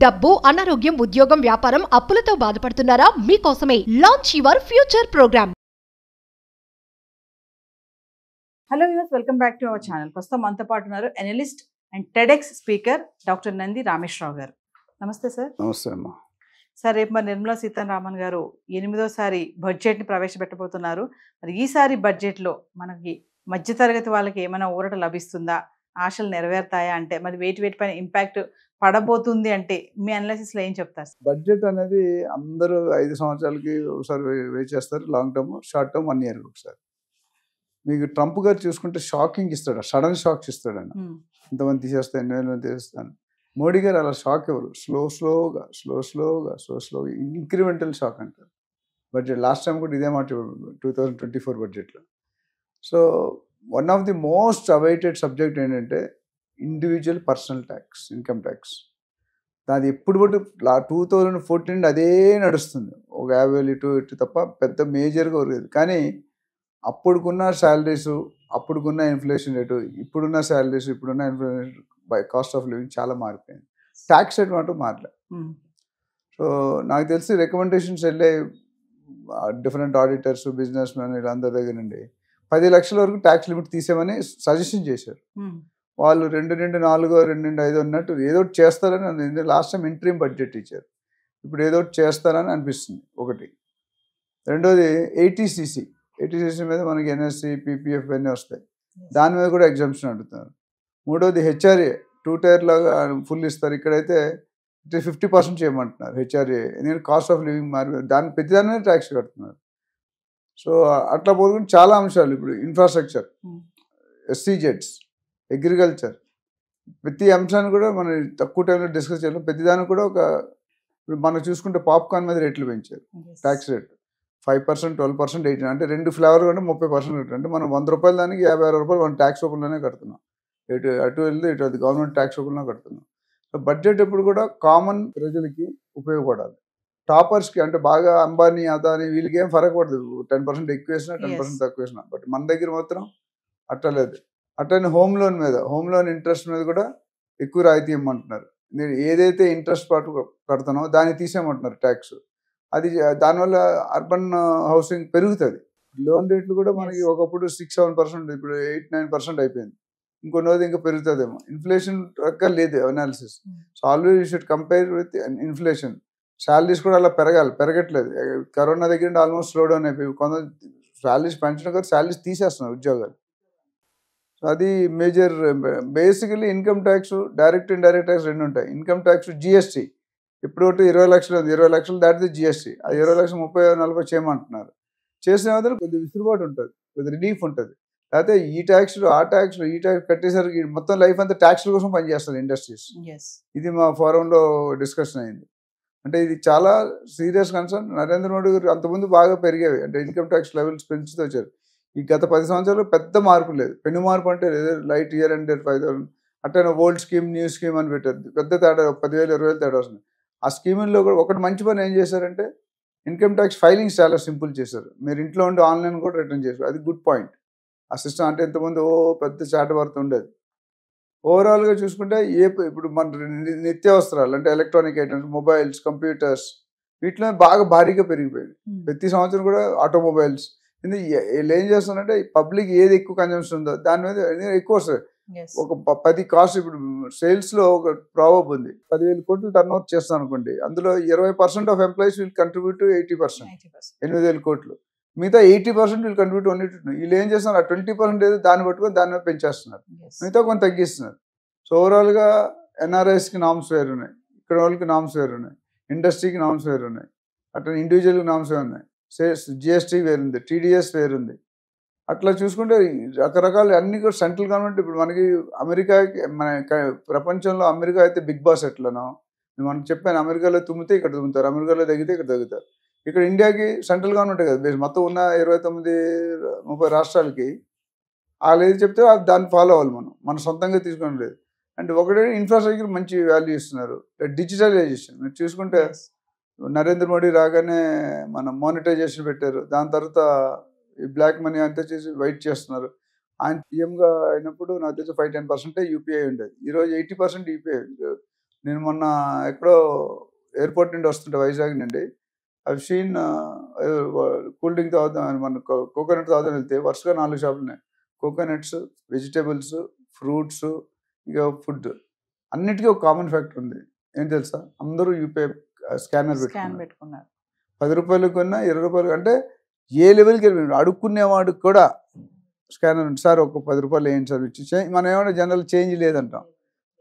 డబ్బు, అనారోగ్యం, ఉద్యోగం, వ్యాపారం, అప్పులతో బాధపడుతున్నారా? మీకోసమే launch your future programme. Hello viewers, welcome back to our channel. ప్రస్తుతం మనతో పాటు ఉన్నారు analyst and TEDx speaker doctor Nandi Rameshwara Rao గారు. నమస్తే సార్. నమస్తే అమ్మా. సార్, రేపు మరి నిర్మలా సీతారామన్ గారు 8వసారి బడ్జెట్ని ప్రవేశపెట్టబోతున్నారు. మరి ఈసారి బడ్జెట్లో మనకి మధ్యతరగతి వాళ్ళకి ఏమైనా ఊరట లభిస్తుందా? ఆశలు నెరవేరుతాయా? అంటే మరి వేటిపైన ఇంపాక్ట్ పడబోతుంది అంటే మీ అనాలిసిస్లో ఏం చెప్తారు? బడ్జెట్ అనేది అందరూ 5 సంవత్సరాలకి ఒకసారి వెయిట్ చేస్తారు. లాంగ్ టర్మ్, షార్ట్ టర్మ్ 1 ఇయర్కి ఒకసారి. మీకు ట్రంప్ గారు చూసుకుంటే షాకింగ్ ఇస్తాడు, సడన్ షాక్స్ ఇస్తాడు. ఆయన ఇంతమంది తీసేస్తాను, 8,000 మంది తీసేస్తాను. మోడీ గారు అలా షాక్ ఎవరు, స్లోగా ఇంక్రిమెంటల్ షాక్ అంటారు. బడ్జెట్ లాస్ట్ టైం కూడా ఇదే మాట 2024 బడ్జెట్లో. So one of the most awaited subject ఏంటంటే individual personal tax, income tax. దాని ఎప్పుడు 2014 అదే నడుస్తుంది. ఒక 50,000 ఇటు తప్ప పెద్ద మేజర్గా ఉండేది. కానీ అప్పుడుకున్న శాలరీసు, అప్పుడుకున్న ఇన్ఫ్లేషన్ రేటు, ఇప్పుడున్న శాలరీస్, ఇప్పుడున్న inflation by cost of living చాలా మారిపోయింది. ట్యాక్స్ రేట్ మాత్రం మారలే. సో నాకు తెలిసి రికమెండేషన్స్ వెళ్ళే డిఫరెంట్ ఆడిటర్స్, బిజినెస్ మ్యాన్ వీళ్ళందరి దగ్గర నుండి 10 లక్షల వరకు ట్యాక్స్ లిమిట్ తీసేమని సజెషన్ చేశారు. వాళ్ళు 2-4, 2-5 అన్నట్టు ఏదో ఒకటి చేస్తారని లాస్ట్ టైం ఇంట్రీమ్ బడ్జెట్ ఇచ్చారు. ఇప్పుడు ఏదో ఒకటి చేస్తారని అనిపిస్తుంది. ఒకటి. రెండోది ఏటీసీసీ మీద మనకి ఎన్ఎస్సి, పీపీఎఫ్ అన్నీ వస్తాయి. దాని మీద కూడా ఎగ్జామ్షన్ అడుగుతున్నారు. మూడోది హెచ్ఆర్ఏ 2 టైర్ లాగా ఫుల్ ఇస్తారు. ఇక్కడైతే 50% చేయమంటున్నారు హెచ్ఆర్ఏ. ఎందుకంటే కాస్ట్ ఆఫ్ లివింగ్ మారి ప్రతిదాని మీద ట్యాక్స్ కడుతున్నారు. సో అట్లా పోలుకుని చాలా అంశాలు. ఇప్పుడు ఇన్ఫ్రాస్ట్రక్చర్, ఎస్సీజెడ్స్, అగ్రికల్చర్, ప్రతి అంశాన్ని కూడా మనం తక్కువ టైంలో డిస్కస్ చేయడం. ప్రతిదానికి కూడా ఇప్పుడు మనం చూసుకుంటే పాప్కార్న్ మీద రేట్లు పెంచారు. Tax rate 5%, 12%, 18%. అంటే 2 ఫ్లేవర్ కంటే 30% అంటే మనం 100 రూపాయల దానికి 56 రూపాయలు మనం ట్యాక్స్ రూపంలోనే కడుతున్నాం. అటు వెళ్తే ఇటు అది గవర్నమెంట్ ట్యాక్స్ రూపంలో కడుతున్నాం. సో బడ్జెట్ ఎప్పుడు కూడా కామన్ ప్రజలకి ఉపయోగపడాలి. టాపర్స్కి అంటే బాగా అంబానీ, అదానీ వీళ్ళకి ఏం ఫరక్ పడదు. 10% ఎక్కువ వేసినా 10% తక్కువ వేసినా. బట్ మన దగ్గర మాత్రం అట్లా లేదు. అట్లనే హోమ్ లోన్ ఇంట్రెస్ట్ మీద కూడా ఎక్కువ రాయితీ ఇవ్వమంటున్నారు. నేను ఏదైతే ఇంట్రెస్ట్ పాటు కడతానో దాన్ని తీసేయమంటున్నారు ట్యాక్స్. అది దానివల్ల అర్బన్ హౌసింగ్ పెరుగుతుంది. లోన్ రేట్లు కూడా మనకి ఒకప్పుడు 6-7%, ఇప్పుడు 8-9% అయిపోయింది. ఇంకొన్ని రోజు ఇంకా పెరుగుతుందేమో. ఇన్ఫ్లేషన్ రక్క లేదు analysis. So always you should compare with inflation. Salaries కూడా అలా పెరగట్లేదు. కరోనా దగ్గర ఆల్మోస్ట్ స్లో డౌన్ అయిపోయి కొంత శాలరీస్ పెంచడం కదా, శాలరీస్ తీసేస్తున్నారు ఉద్యోగాలు. సో అది major. Basically income tax, direct indirect tax 2 ఉంటాయి. ఇన్కమ్ ట్యాక్స్ జిఎస్టీ ఇప్పుడు 20 లక్షలు ఉంది. 20 లక్షలు దాటితే జిఎస్టీ. ఆ 20 లక్షలు 30-40 చేయమంటున్నారు. చేసిన వల్ల కొద్దిగా విసులుబాటు ఉంటుంది, కొద్దిగా రిలీఫ్ ఉంటుంది. లేకపోతే ఈ ట్యాక్స్లు ఆ ట్యాక్స్లు ఈ ట్యాక్స్ కట్టేసరికి మొత్తం లైఫ్ అంతా ట్యాక్స్ల కోసం పనిచేస్తుంది ఇండస్ట్రీస్. ఇది మా ఫోరంలో డిస్కషన్ అయింది. అంటే ఇది చాలా సీరియస్ కన్సర్న్. నరేంద్ర మోడీ గారు అంతకుముందు బాగా పెరిగేవి, అంటే ఇన్కమ్ ట్యాక్స్ లెవెల్స్ పెంచుతూ వచ్చారు. ఈ గత 10 సంవత్సరాలు పెద్ద మార్పు లేదు. పెను మార్పు అంటే లైట్ ఇయర్ అండ్ 5,000 అట్లనే ఓల్డ్ స్కీమ్, న్యూ స్కీమ్ అని పెట్టారు. పెద్ద తేడా 10,000, 20,000 తేడా వస్తుంది. ఆ స్కీముల్లో కూడా ఒకటి మంచి పని ఏం చేశారంటే ఇన్కమ్ ట్యాక్స్ ఫైలింగ్స్ చాలా సింపుల్ చేశారు. మీరు ఇంట్లో ఉండి ఆన్లైన్ కూడా రిటర్న్ చేశారు. అది గుడ్ పాయింట్. ఆ సిస్టమ్ అంటే ఇంతకుముందు పెద్ద చాటవర్త్ ఉండేది. ఓవరాల్గా చూసుకుంటే ఇప్పుడు మన నిత్యావసరాలు అంటే ఎలక్ట్రానిక్ ఐటమ్స్, మొబైల్స్, కంప్యూటర్స్ వీటిలో బాగా భారీగా పెరిగిపోయింది. ప్రతి సంవత్సరం కూడా ఆటోమొబైల్స్. వీళ్ళు ఏం చేస్తున్నారంటే పబ్లిక్ ఏది ఎక్కువ కన్జంప్షన్ ఉందో దాని మీద ఎక్కువ వస్తుంది. ఒక 10 కాస్ట్ ఇప్పుడు సేల్స్లో ఒక ప్రాబబ్ ఉంది. 10,000 కోట్లు టర్న్ ఓవర్ చేస్తాను అనుకోండి. అందులో 20% of employees will contribute to 80%, 8,000 కోట్లు. మిగతా 80% విల్ కంట్రిబ్యూట్ ఓన్లీ టు. వీళ్ళు ఏం చేస్తున్నారు, ఆ 20% ఏదో దాన్ని పట్టుకొని దాని మీద పెంచేస్తున్నారు, మిగతా కొంత తగ్గిస్తున్నారు. సో ఓవరాల్గా ఎన్ఆర్ఐస్కి నామ్స్ వేరు ఉన్నాయి, ఇక్కడ వాళ్ళకి నామ్స్ వేరు ఉన్నాయి, ఇండస్ట్రీకి నామ్స్ వేరు ఉన్నాయి, అట్లా ఇండివిజువల్కి నామ్స్ వేరు ఉన్నాయి, జిఎస్టీ వేరుంది, టీడీఎస్ వేరుంది. అట్లా చూసుకుంటే రకరకాల అన్ని కూడా సెంట్రల్ గవర్నమెంట్. ఇప్పుడు మనకి అమెరికాకి, మన ప్రపంచంలో అమెరికా అయితే బిగ్ బాస్ ఎట్లనో మనం చెప్పాను. అమెరికాలో తుమ్మితే ఇక్కడ తుమ్ముతారు, అమెరికాలో తగ్గితే ఇక్కడ తగ్గుతారు. ఇక్కడ ఇండియాకి సెంట్రల్ గవర్నమెంటే కదా మొత్తం ఉన్న 29-30 రాష్ట్రాలకి వాళ్ళు ఏది చెప్తే దాన్ని ఫాలో అవ్వాలి. మన సొంతంగా తీసుకోవడం లేదు. అంటే ఒకటే ఇన్ఫ్రాస్ట్రక్చర్ మంచి వాల్యూ ఇస్తున్నారు. డిజిటలైజేషన్ మీరు చూసుకుంటే నరేంద్ర మోడీ రాగానే మనం మానిటైజేషన్ పెట్టారు. దాని తర్వాత ఈ బ్లాక్ మనీ అంతా చేసి వైట్ చేస్తున్నారు. ఆయన సీఎంగా అయినప్పుడు నాకు తెలిసి 5-10% యూపీఐ ఉండేది. ఈరోజు 80% యూపీఐ. నేను మొన్న ఎక్కడో ఎయిర్పోర్ట్ నుండి వస్తుంటే వైజాగ్ నుండి అవి సీన్ కూల్ డ్రింక్ తాగుతాం, మన కోకోనట్ తాగుతాం వెళ్తే వరుసగా 4 షాపులు ఉన్నాయి. కోకోనట్స్, వెజిటేబుల్స్, ఫ్రూట్స్, ఇక ఫుడ్, అన్నిటికీ ఒక కామన్ ఫ్యాక్టర్ ఉంది. ఏం తెలుసా? అందరూ యూపీఐ స్కానర్ పెట్టుకున్నారు. 10 రూపాయలు కొన్నా 20 రూపాయలు, అంటే ఏ లెవెల్కి వెళ్ళి అడుక్కునేవాడికి కూడా స్కానర్ ఉంది. సార్ ఒక 10 రూపాయలు వేయండి సార్ ఇచ్చి, మనం ఏమైనా జనరల్ చేంజ్ లేదంటాం,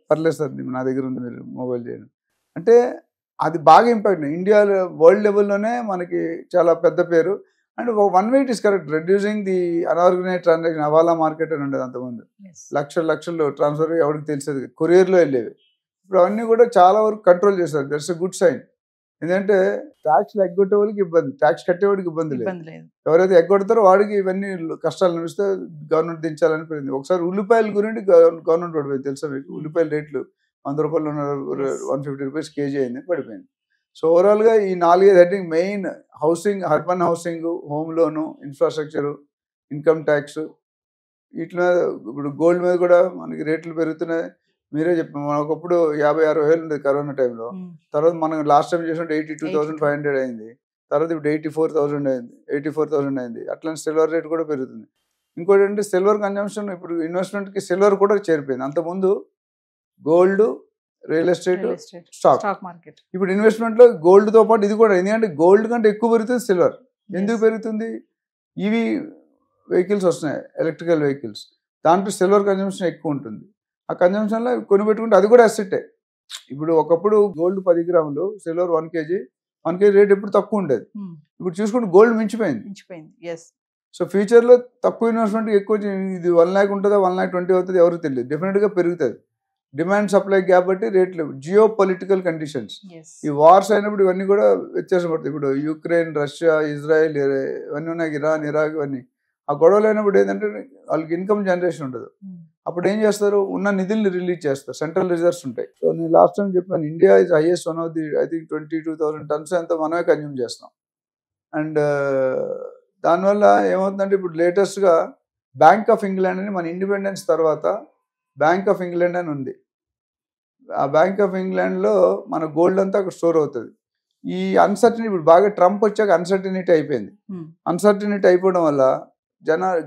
పర్లేదు సార్ నా దగ్గర ఉంది మీరు మొబైల్ చేయండి అంటే. అది బాగా ఇంపాక్ట్. ఇండియా వరల్డ్ లెవెల్లోనే మనకి చాలా పెద్ద పేరు. And one way it is correct, reducing the unorganised transaction. Hawala market అని ఉండేది అంతకుముందు, లక్షలు ట్రాన్స్ఫర్ ఎవరికి తెలిసేది, కొరియర్లో వెళ్ళేవి. ఇప్పుడు అవన్నీ కూడా చాలా వరకు కంట్రోల్ చేస్తారు. That's a good sign. ఎందుకంటే ట్యాక్స్ ఎగ్గొట్టే వాళ్ళకి ఇబ్బంది, ట్యాక్స్ కట్టేవాడికి ఇబ్బంది లేదు. ఎవరైతే ఎగ్గొడతారో వాడికి ఇవన్నీ కష్టాలు అనిపిస్తే గవర్నమెంట్ దించాలని పోయింది. ఒకసారి ఉల్లిపాయల గురించి గవర్నమెంట్ పడిపోయింది, తెలుసా మీకు? ఉల్లిపాయల రేట్లు 100 రూపాయలు 150 రూపీస్ కేజీ అయింది, పడిపోయింది. సో ఓవరాల్గా ఈ 4-5 heading main: housing, urban housing, home లోను, ఇన్ఫ్రాస్ట్రక్చరు, ఇన్కమ్ ట్యాక్స్. వీటి మీద ఇప్పుడు గోల్డ్ మీద కూడా మనకి రేట్లు పెరుగుతున్నాయి. మీరే చెప్పాము, మన ఒకప్పుడు 50-60 వేలు ఉండేది కరోనా టైంలో. తర్వాత మనం లాస్ట్ టైం చేసినట్టు 82,500 అయింది. తర్వాత ఇప్పుడు 84,000 అయింది, 84,000 అయింది. అట్లా సిల్వర్ రేట్ కూడా పెరుగుతుంది. ఇంకోటి అంటే సిల్వర్ కన్జంప్షన్, ఇప్పుడు ఇన్వెస్ట్మెంట్కి సిల్వర్ కూడా చేరిపోయింది. అంతకుముందు gold, real estate, stock market. ఇప్పుడు ఇన్వెస్ట్మెంట్లో గోల్డ్తో పాటు ఇది కూడా. ఎందుకంటే గోల్డ్ కంటే ఎక్కువ పెరుగుతుంది సిల్వర్. ఎందుకు పెరుగుతుంది? ఈవీ వెహికల్స్ వస్తున్నాయి, ఎలక్ట్రికల్ వెహికల్స్, దాంట్లో సిల్వర్ కన్జంప్షన్ ఎక్కువ ఉంటుంది. ఆ కన్జంప్షన్లో కొనిపెట్టుకుంటే అది కూడా అసెట్టే. ఇప్పుడు ఒకప్పుడు గోల్డ్ 10 గ్రాములు, సిల్వర్ 1 కేజీ రేట్ ఎప్పుడు తక్కువ ఉండేది. ఇప్పుడు చూసుకుంటే గోల్డ్ మించిపోయింది. సో ఫ్యూచర్లో తక్కువ ఇన్వెస్ట్మెంట్ ఎక్కువ, ఇది 1 lakh ఉంటుందా 1,20,000 అవుతుంది ఎవరికి తెలియదు. డెఫినెట్గా పెరుగుతుంది. డిమాండ్ సప్లై గ్యాప్ బట్టి రేట్లు, జియో పొలిటికల్ కండిషన్స్, ఈ వార్స్ అయినప్పుడు ఇవన్నీ కూడా వ్యత్యాసం పడుతుంది. ఇప్పుడు యుక్రెయిన్, రష్యా, ఇజ్రాయెల్ ఇవన్నీ ఉన్నాయి, ఇరాన్, ఇరాక్, ఇవన్నీ. ఆ గొడవలు అయినప్పుడు ఏంటంటే వాళ్ళకి ఇన్కమ్ జనరేషన్ ఉండదు. అప్పుడు ఏం చేస్తారు? ఉన్న నిధుల్ని రిలీజ్ చేస్తారు, సెంట్రల్ రిజర్వ్స్ ఉంటాయి. సో నేను లాస్ట్ టైం చెప్పాను, India is highest one of the, I think 22,000 tons ఎంతో మనమే కన్జ్యూమ్ చేస్తాం. అండ్ దానివల్ల ఏమవుతుందంటే ఇప్పుడు లేటెస్ట్గా బ్యాంక్ ఆఫ్ ఇంగ్లాండ్ అని, మన ఇండిపెండెన్స్ తర్వాత బ్యాంక్ ఆఫ్ ఇంగ్లాండ్ అని ఉంది. ఆ బ్యాంక్ ఆఫ్ ఇంగ్లాండ్లో మన గోల్డ్ అంతా అక్కడ స్టోర్ అవుతుంది. ఈ అన్సర్టనిటీ, ఇప్పుడు బాగా ట్రంప్ వచ్చాక అన్సర్టనిటీ అయిపోయింది. అన్సర్టనిటీ అయిపోవడం వల్ల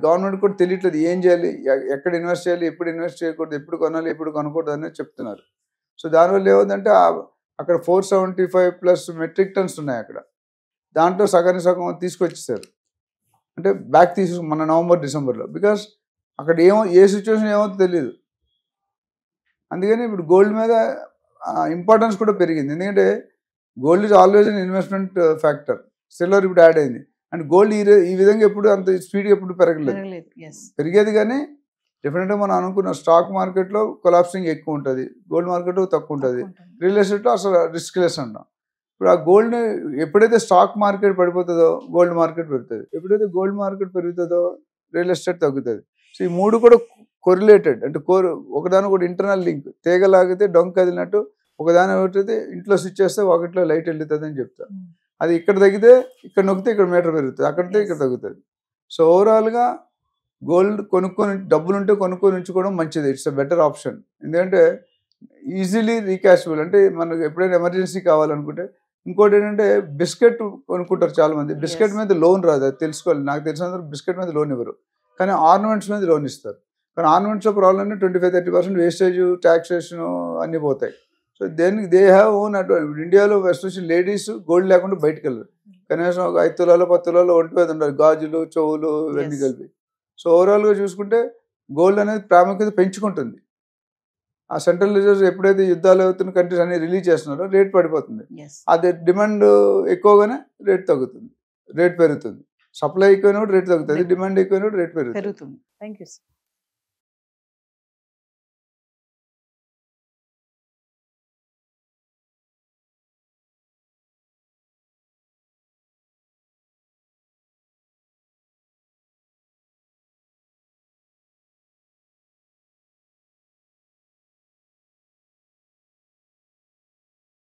గవర్నమెంట్ కూడా తెలియట్లేదు ఏం చేయాలి, ఎక్కడ ఇన్వెస్ట్ చేయాలి, ఎప్పుడు ఇన్వెస్ట్ చేయకూడదు, ఎప్పుడు కొనాలి, ఎప్పుడు కొనకూడదు అనేది చెప్తున్నారు. సో దానివల్ల ఏమవుతుందంటే అక్కడ 475+ మెట్రిక్ టన్స్ ఉన్నాయి అక్కడ. దాంట్లో సగం తీసుకొచ్చేసారు, అంటే బ్యాక్ మన నవంబర్, డిసెంబర్లో. బికాస్ అక్కడ ఏ సిచ్యువేషన్ ఏమవుతుందో తెలియదు. అందుకని ఇప్పుడు గోల్డ్ మీద ఇంపార్టెన్స్ కూడా పెరిగింది. ఎందుకంటే gold is always an investment factor. Silver ఇప్పుడు యాడ్ అయింది. అండ్ గోల్డ్ ఈ విధంగా ఎప్పుడు అంత స్పీడ్గా ఎప్పుడు పెరగలేదు. పెరిగేది కానీ డెఫినెట్గా మనం అనుకున్న స్టాక్ మార్కెట్లో కొలాప్సింగ్ ఎక్కువ ఉంటుంది, గోల్డ్ మార్కెట్లో తక్కువ ఉంటుంది. రియల్ ఎస్టేట్లో అసలు రిస్క్ లెస్ అంటాం. ఇప్పుడు ఆ గోల్డ్ని ఎప్పుడైతే స్టాక్ మార్కెట్ పడిపోతుందో గోల్డ్ మార్కెట్ పెరుగుతుంది, ఎప్పుడైతే గోల్డ్ మార్కెట్ పెరుగుతుందో రియల్ ఎస్టేట్ తగ్గుతుంది. సో ఈ మూడు కూడా కొరిలేటెడ్, అంటే ఒకదాని కూడా ఇంటర్నల్ లింక్. తీగలాగితే డొంక కదిలినట్టు ఒకదాని ఒకటి ఇంట్లో స్విచ్ చేస్తే ఒకటిలో లైట్ వెళ్తుంది అని చెప్తారు. అది ఇక్కడ తగ్గితే ఇక్కడ నొక్కితే ఇక్కడ మీటర్ పెరుగుతుంది, అక్కడితే ఇక్కడ తగ్గుతుంది. సో ఓవరాల్గా గోల్డ్ కొనుక్కొని, డబ్బులుంటే కొనుక్కొని ఉంచుకోవడం మంచిది. It's a better option. ఎందుకంటే ఈజీలీ రీకాషబుల్, అంటే మనకు ఎప్పుడైనా ఎమర్జెన్సీ కావాలనుకుంటే. ఇంకోటి ఏంటంటే బిస్కెట్ కొనుక్కుంటారు చాలా మంది. బిస్కెట్ మీద లోన్ రాదు, అది తెలుసుకోవాలి. నాకు తెలిసినంత బిస్కెట్ మీద లోన్ ఇవ్వరు, కానీ ఆర్నమెంట్స్ మీద లోన్ ఇస్తారు. కానీ ఆర్నమెంట్స్లో ప్రాబ్లం అంటే 25-30% వేస్టేజ్, ట్యాక్సేషన్ అన్నీ పోతాయి. So they have own advantage. ఇండియాలో ఎస్పెషల్లీ లేడీస్ గోల్డ్ లేకుండా బయటకు వెళ్ళరు. కనీసం ఒక 5 తులాలు 10 తులాలు ఒంటి మీద ఉండాలి, గాజులు, చెవులు ఇవన్నీ కలిపి. సో ఓవరాల్గా చూసుకుంటే గోల్డ్ అనేది ప్రాముఖ్యత పెంచుకుంటుంది. ఆ సెంట్రల్ రిజర్వ్స్ ఎప్పుడైతే యుద్ధాలు అవుతున్న కంట్రీస్ అన్ని రిలీజ్ చేస్తున్నారో రేట్ పడిపోతుంది. అది డిమాండ్ ఎక్కువగానే రేట్ తగ్గుతుంది, రేట్ పెరుగుతుంది. సప్లై ఎక్కువైనప్పుడు రేట్ తగ్గుతుంది, డిమాండ్ ఎక్కువైనప్పుడు రేట్ పెరుగుతుంది. Thank you.